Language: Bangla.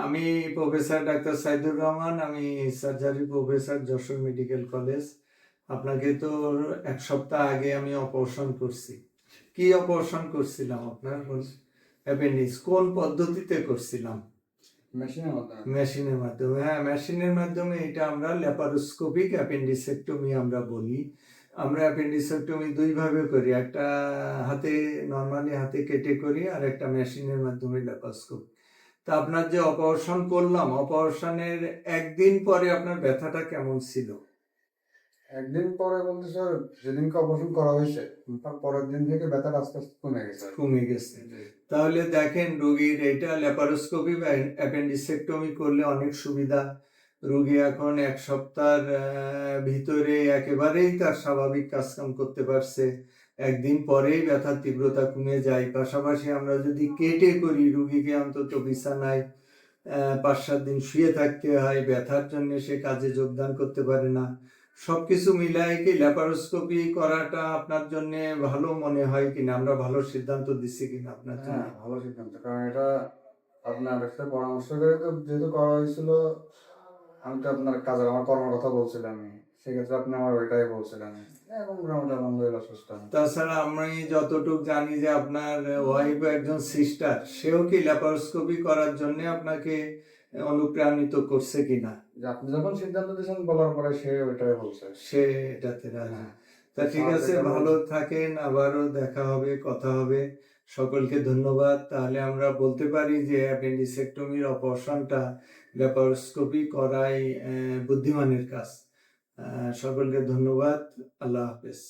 আমি প্রফেসর ডাক্তার সাইদুর রহমান। আমি surgery professor, Jessore medical college. আপনাকে তো 1 সপ্তাহ আগে আমি অপারেশন করছি। কি অপারেশন করছিলাম আপনার? অ্যাপেন্ডিক্স। কোন পদ্ধতিতে করছিলাম? মেশিনের মাধ্যমে। হ্যাঁ, মেশিনের মাধ্যমে। এটা আমরা ল্যাপারোস্কোপিক অ্যাপেন্ডিসেক্টমি আমরা বলি। আমরা অ্যাপেন্ডিসেক্টমি দুইভাবে করি, একটা হাতে, নর্মালি হাতে কেটে করি, আর একটা মেশিনের মাধ্যমে ল্যাপারোস্কোপি। তা আপনার যে অপারেশন করলাম, অপারেশনের একদিন পরে আপনার ব্যথাটা কেমন ছিল? একদিন পরে বলতে স্যার, যেদিনকে অপারেশন করা হয়েছে তার পরের দিন থেকে ব্যথাটা আস্তে আস্তে কমে গেছে। তাহলে দেখেন, রোগীর এটা ল্যাপারোস্কোপি বা অ্যাপেন্ডিসেক্টমি করলে অনেক সুবিধা। রোগী এখন 1 সপ্তাহের ভিতরে একেবারেই তার স্বাভাবিক কাজকাম করতে পারছে। একদিন পরেই ব্যথার তীব্রতা কমে যায়। পাশাপাশি আমরা যদি কেটে করি, রুগীকে অন্তত বিছানায় 5-7 দিন শুয়ে থাকতে হয়, ব্যথার জন্য সে কাজে যোগদান করতে পারে না। সবকিছু মিলাই কি ল্যাপারোস্কোপি করাটা আপনার জন্য ভালো মনে হয় কিনা? আমরা ভালো সিদ্ধান্ত দিচ্ছি কিনা আপনার জন্য? হ্যাঁ, ভালো সিদ্ধান্ত। কারণ এটা আপনার সাথে পরামর্শ করে তো যেহেতু করা হয়েছিল, আমি তো আপনার কাজের আমার কর্মের কথা বলছিলাম, সেক্ষেত্রে আপনি আমার ওইটাই বলছিলেন। এখন মোটামুটি আলহামদুলিল্লাহ সুস্থ। তাছাড়া আমি যতটুকু জানি যে আপনার ওয়াইফ একজন সিস্টার, সেও কি ল্যাপারোস্কোপি করার জন্য আপনাকে অনুপ্রাণিত করছে কিনা? যে আপনি যখন সিদ্ধান্ত দিয়েছেন বলার পরে সে ওইটাই বলছে। সে এটাতে রাজি। হ্যাঁ। তা ঠিক আছে, ভালো থাকেন, আবারও দেখা হবে, কথা হবে। সকলকে ধন্যবাদ। তাহলে আমরা বলতে পারি যে অ্যাপেন্ডিসেক্টমির অপারেশনটা ল্যাপারোস্কোপি করাই বুদ্ধিমানের কাজ। সকলকে ধন্যবাদ। আল্লাহ হাফেজ।